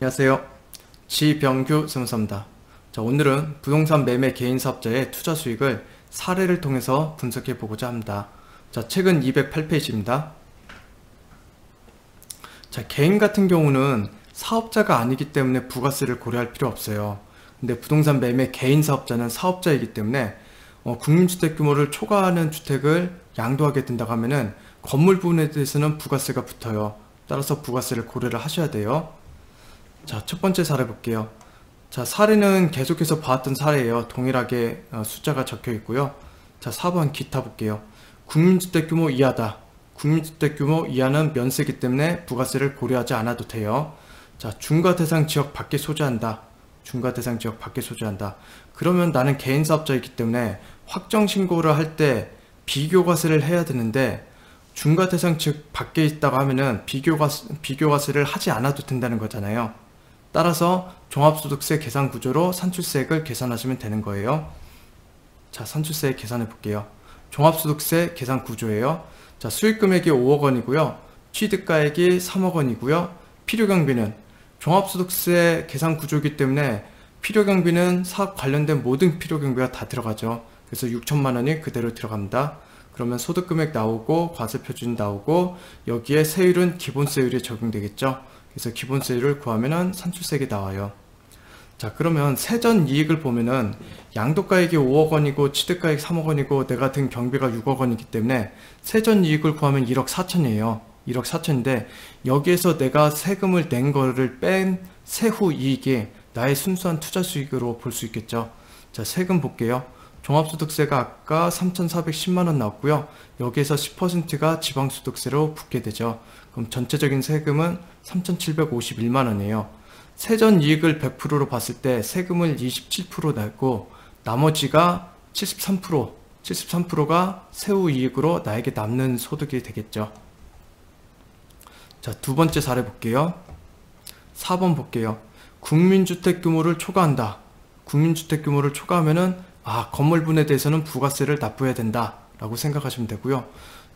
안녕하세요. 지병규 세무사입니다. 자, 오늘은 부동산 매매 개인 사업자의 투자 수익을 사례를 통해서 분석해 보고자 합니다. 자, 책은 208페이지입니다. 자, 개인 같은 경우는 사업자가 아니기 때문에 부가세를 고려할 필요 없어요. 근데 부동산 매매 개인 사업자는 사업자이기 때문에 국민주택 규모를 초과하는 주택을 양도하게 된다고 하면은 건물 부분에 대해서는 부가세가 붙어요. 따라서 부가세를 고려를 하셔야 돼요. 자, 첫 번째 사례 볼게요. 자, 사례는 계속해서 봐왔던 사례예요. 동일하게 숫자가 적혀 있고요. 자, 4번 기타 볼게요. 국민주택 규모 이하다. 국민주택 규모 이하는 면세이기 때문에 부가세를 고려하지 않아도 돼요. 자, 중과 대상 지역 밖에 소재한다. 중과 대상 지역 밖에 소재한다. 그러면 나는 개인 사업자이기 때문에 확정 신고를 할 때 비교과세를 해야 되는데 중과 대상 지역 밖에 있다고 하면은 비교과세를 하지 않아도 된다는 거잖아요. 따라서 종합소득세 계산 구조로 산출세액을 계산하시면 되는 거예요. 자, 산출세 계산해 볼게요. 종합소득세 계산 구조예요. 자, 수익금액이 5억 원이고요. 취득가액이 3억 원이고요. 필요경비는 종합소득세 계산 구조이기 때문에 필요경비는 사업 관련된 모든 필요경비가 다 들어가죠. 그래서 6천만 원이 그대로 들어갑니다. 그러면 소득금액 나오고 과세표준 나오고 여기에 세율은 기본세율이 적용되겠죠. 그래서 기본세율을 구하면은 산출세액이 나와요. 자, 그러면 세전 이익을 보면은 양도가액이 5억 원이고 취득가액 3억 원이고 내가 든 경비가 6억 원이기 때문에 세전 이익을 구하면 1억 4천이에요. 1억 4천인데 여기에서 내가 세금을 낸 거를 뺀 세후 이익이 나의 순수한 투자 수익으로 볼 수 있겠죠. 자, 세금 볼게요. 종합소득세가 아까 3,410만원 나왔고요. 여기에서 10%가 지방소득세로 붙게 되죠. 그럼 전체적인 세금은 3,751만원이에요. 세전 이익을 100%로 봤을 때 세금을 27% 내고 나머지가 73%가 세후 이익으로 나에게 남는 소득이 되겠죠. 자, 두 번째 사례 볼게요. 4번 볼게요. 국민주택 규모를 초과한다. 국민주택 규모를 초과하면은 건물분에 대해서는 부가세를 납부해야 된다 라고 생각하시면 되고요.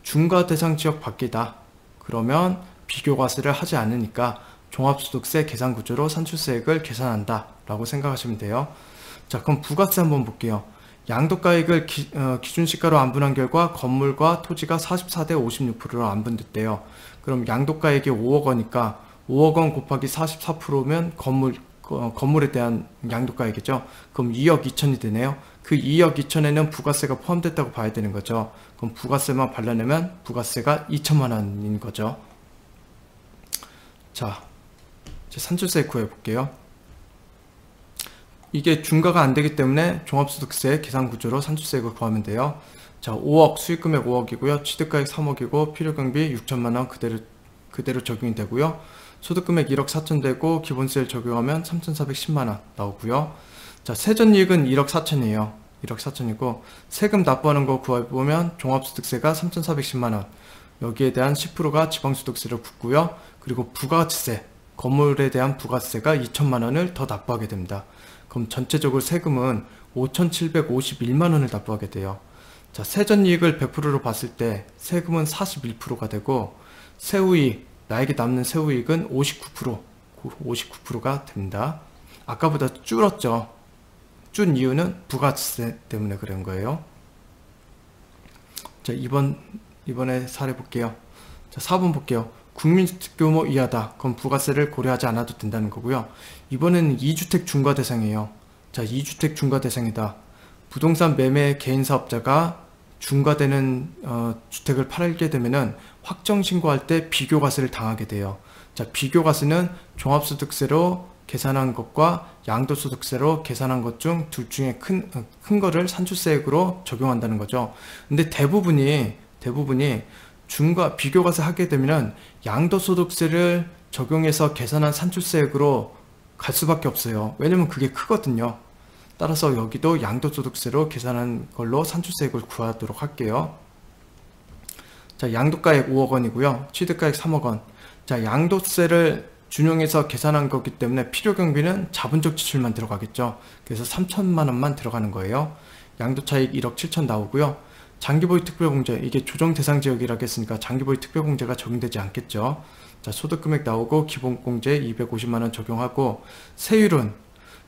중과 대상 지역 밖이다. 그러면 비교과세를 하지 않으니까 종합소득세 계산 구조로 산출세액을 계산한다 라고 생각하시면 돼요. 자, 그럼 부가세 한번 볼게요. 양도가액을 기준시가로 안분한 결과 건물과 토지가 44대 56%로 안분됐대요. 그럼 양도가액이 5억 원이니까 5억 원 곱하기 44%면 건물에 대한 양도가액이죠. 그럼 2억 2천이 되네요. 그 2억 2천에는 부가세가 포함됐다고 봐야 되는 거죠. 그럼 부가세만 발라내면 부가세가 2천만 원인 거죠. 자, 이제 산출세 구해 볼게요. 이게 중과가 안 되기 때문에 종합소득세 계산 구조로 산출세액을 구하면 돼요. 자, 5억 수익금액 5억이고요. 취득가액 3억이고 필요경비 6천만 원 그대로 적용이 되고요. 소득금액 1억 4천 되고 기본세를 적용하면 3,410만 원 나오고요. 자, 세전이익은 1억 4천이에요. 1억 4천이고 세금 납부하는 거 구해보면 종합소득세가 3,410만 원 여기에 대한 10%가 지방소득세로 붙고요. 그리고 부가세, 건물에 대한 부가세가 2천만 원을 더 납부하게 됩니다. 그럼 전체적으로 세금은 5,751만 원을 납부하게 돼요. 자, 세전이익을 100%로 봤을 때 세금은 41%가 되고 세후이익, 나에게 남는 세후이익은 59%가 됩니다. 아까보다 줄었죠. 준 이유는 부가세 때문에 그런 거예요. 자, 이번에 사례 볼게요. 자, 4번 볼게요. 국민주택 규모 이하다. 그럼 부가세를 고려하지 않아도 된다는 거고요. 이번에는 2주택 중과 대상이에요. 자, 2주택 중과 대상이다. 부동산 매매 개인 사업자가 중과되는 주택을 팔게 되면은 확정 신고할 때 비교과세를 당하게 돼요. 자, 비교과세는 종합소득세로 계산한 것과 양도소득세로 계산한 것 중 둘 중에 큰 거를 산출세액으로 적용한다는 거죠. 근데 대부분이 중과 비교과세 하게 되면은 양도소득세를 적용해서 계산한 산출세액으로 갈 수밖에 없어요. 왜냐면 그게 크거든요. 따라서 여기도 양도소득세로 계산한 걸로 산출세액을 구하도록 할게요. 자, 양도가액 5억 원이고요. 취득가액 3억 원. 자, 양도세를 준용해서 계산한 거기 때문에 필요경비는 자본적 지출만 들어가겠죠. 그래서 3천만 원만 들어가는 거예요. 양도차익 1억 7천 나오고요. 장기보유 특별공제, 이게 조정 대상 지역이라고 했으니까 장기보유 특별공제가 적용되지 않겠죠. 자, 소득금액 나오고 기본공제 250만원 적용하고, 세율은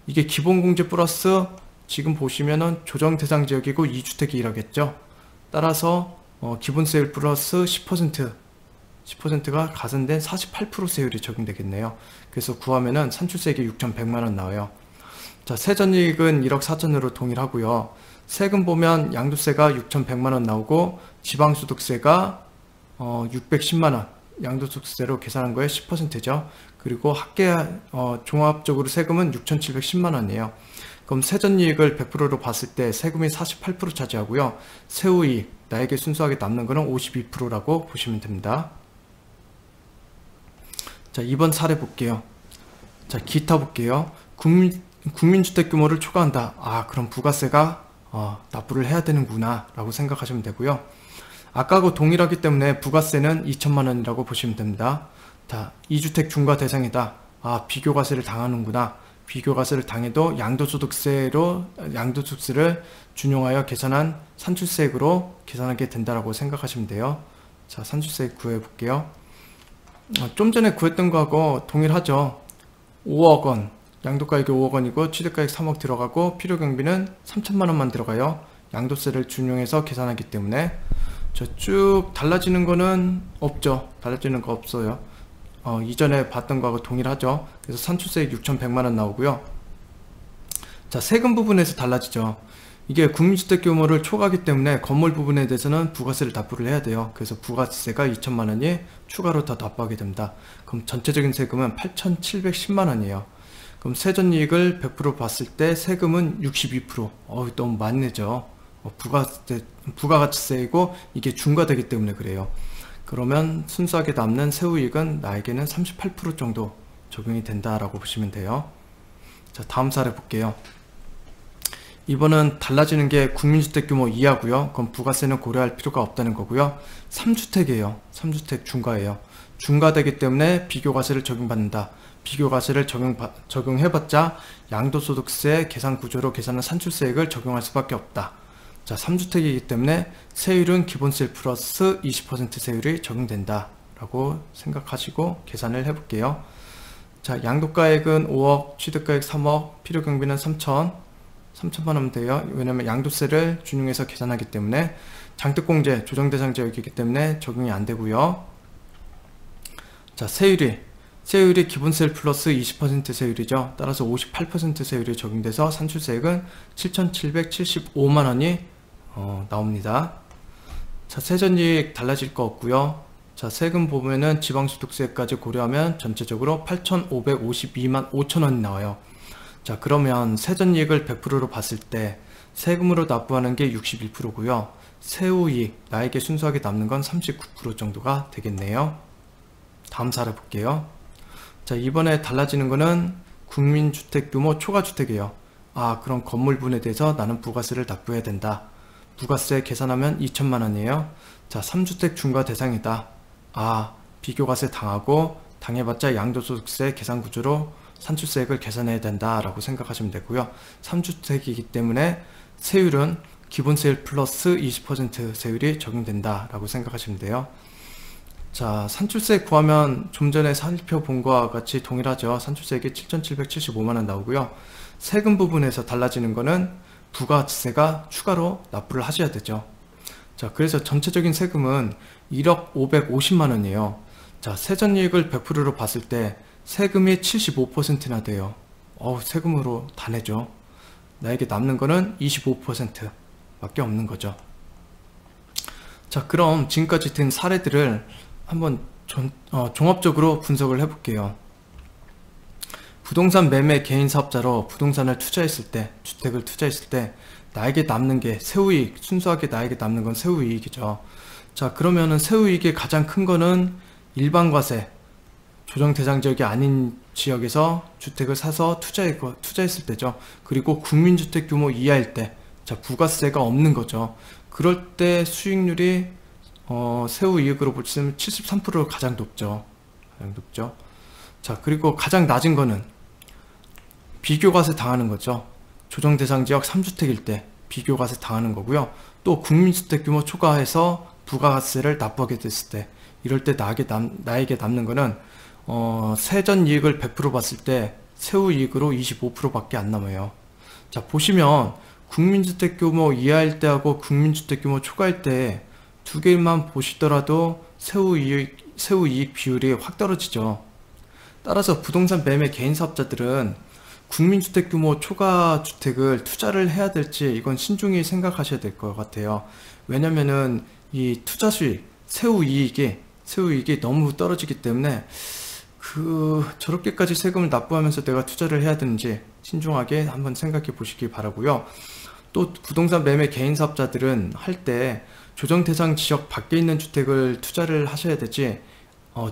이게 기본공제 플러스 지금 보시면은 조정 대상 지역이고 2주택이라겠죠. 따라서 기본세율 플러스 10%가 가산된 48% 세율이 적용되겠네요. 그래서 구하면은 산출세액이 6,100만원 나와요. 자, 세전이익은 1억 4천으로 동일하고요. 세금 보면 양도세가 6,100만원 나오고 지방소득세가 610만원, 양도소득세로 계산한 거에 10%죠. 그리고 종합적으로 세금은 6,710만원이에요. 그럼 세전이익을 100%로 봤을 때 세금이 48% 차지하고요. 세후이익, 나에게 순수하게 남는 거는 52%라고 보시면 됩니다. 자, 2번 사례 볼게요. 자, 기타 볼게요. 국민주택 규모를 초과한다. 그럼 부가세가 납부를 해야 되는구나 라고 생각하시면 되고요. 아까하고 동일하기 때문에 부가세는 2천만원이라고 보시면 됩니다. 자, 2주택 중과 대상이다. 비교과세를 당하는구나. 비교과세를 당해도 양도소득세를 준용하여 계산한 산출세액으로 계산하게 된다라고 생각하시면 돼요. 자, 산출세액 구해볼게요. 좀 전에 구했던 거하고 동일하죠. 5억원, 양도가액이 5억원이고 취득가액 3억 들어가고 필요경비는 3천만원만 들어가요. 양도세를 준용해서 계산하기 때문에. 쭉 달라지는 거는 없죠. 달라지는 거 없어요. 이전에 봤던 거하고 동일하죠. 그래서 산출세액 6,100만원 나오고요. 자, 세금 부분에서 달라지죠. 이게 국민주택 규모를 초과하기 때문에 건물 부분에 대해서는 부가세를 납부를 해야 돼요. 그래서 부가세가 2천만원이 추가로 더 납부하게 됩니다. 그럼 전체적인 세금은 8,710만원이에요. 그럼 세전이익을 100% 봤을 때 세금은 62%. 너무 많이 내죠. 부가가치세이고 이게 중과되기 때문에 그래요. 그러면 순수하게 남는 세후이익은 나에게는 38% 정도 적용이 된다라고 보시면 돼요. 자, 다음 사례 볼게요. 이번은 달라지는 게 국민주택 규모 이하고요. 그럼 부가세는 고려할 필요가 없다는 거고요. 3주택이에요. 3주택 중과예요. 중과되기 때문에 비교과세를 적용받는다. 비교과세를 적용해봤자 양도소득세 계산 구조로 계산한 산출세액을 적용할 수밖에 없다. 자, 3주택이기 때문에 세율은 기본세율 플러스 20% 세율이 적용된다 라고 생각하시고 계산을 해볼게요. 자, 양도가액은 5억, 취득가액 3억, 필요경비는 3천만원 돼요. 왜냐면 양도세를 준용해서 계산하기 때문에. 장특공제, 조정대상 지역이기 때문에 적용이 안 되고요. 자, 세율이 기본세율 플러스 20% 세율이죠. 따라서 58% 세율이 적용돼서 산출세액은 7,775만원이 나옵니다. 자, 세전이익 달라질 거 없고요. 자, 세금 보면은 지방소득세까지 고려하면 전체적으로 8,552만 5천원이 나와요. 자, 그러면 세전이익을 100%로 봤을 때 세금으로 납부하는 게 61%고요. 세후이익, 나에게 순수하게 남는 건 39% 정도가 되겠네요. 다음 사례 볼게요. 자, 이번에 달라지는 거는 국민주택 규모 초과주택이에요. 그럼 건물분에 대해서 나는 부가세를 납부해야 된다. 부가세 계산하면 2천만원이에요. 자, 3주택 중과 대상이다. 비교과세 당하고 당해봤자 양도소득세 계산구조로 산출세액을 계산해야 된다 라고 생각하시면 되고요. 3주택이기 때문에 세율은 기본세율 플러스 20% 세율이 적용된다 라고 생각하시면 돼요. 자, 산출세액 구하면 좀 전에 살펴본 거와 같이 동일하죠. 산출세액이 7,775만원 나오고요. 세금 부분에서 달라지는 거는 부가세가 추가로 납부를 하셔야 되죠. 자, 그래서 전체적인 세금은 1억 550만원이에요. 자, 세전이익을 100%로 봤을 때 세금이 75%나 돼요. 세금으로 다 내죠. 나에게 남는 거는 25% 밖에 없는 거죠. 자, 그럼 지금까지 든 사례들을 한번 종합적으로 분석을 해볼게요. 부동산 매매 개인 사업자로 부동산을 투자했을 때, 주택을 투자했을 때 나에게 남는 게 세후이익, 순수하게 나에게 남는 건 세후이익이죠. 자, 그러면은 세후이익의 가장 큰 거는 일반과세, 조정 대상 지역이 아닌 지역에서 주택을 사서 투자했을 때죠. 그리고 국민주택 규모 이하일 때, 자, 부가세가 없는 거죠. 그럴 때 수익률이 세후이익으로 보시면 73%가 가장 높죠. 자, 그리고 가장 낮은 거는 비교과세 당하는 거죠. 조정 대상 지역 3주택일 때 비교과세 당하는 거고요. 또 국민주택 규모 초과해서 부가세를 납부하게 됐을 때, 이럴 때 나에게 남는 거는 세전 이익을 100% 봤을 때 세후 이익으로 25%밖에 안 남아요. 자, 보시면 국민주택 규모 이하일 때하고 국민주택 규모 초과일 때 두 개만 보시더라도 세후 이익 비율이 확 떨어지죠. 따라서 부동산 매매 개인 사업자들은 국민주택 규모 초과 주택을 투자를 해야 될지 이건 신중히 생각하셔야 될 것 같아요. 왜냐면은 이 투자 수익, 세후 이익이 너무 떨어지기 때문에 저렇게까지 세금을 납부하면서 내가 투자를 해야 되는지 신중하게 한번 생각해 보시기 바라고요. 또 부동산 매매 개인 사업자들은 할 때 조정 대상 지역 밖에 있는 주택을 투자를 하셔야 되지,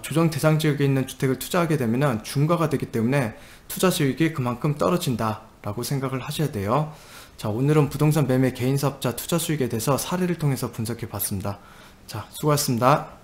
조정 대상 지역에 있는 주택을 투자하게 되면 중과가 되기 때문에 투자 수익이 그만큼 떨어진다 라고 생각을 하셔야 돼요. 자, 오늘은 부동산 매매 개인 사업자 투자 수익에 대해서 사례를 통해서 분석해 봤습니다. 자, 수고하셨습니다.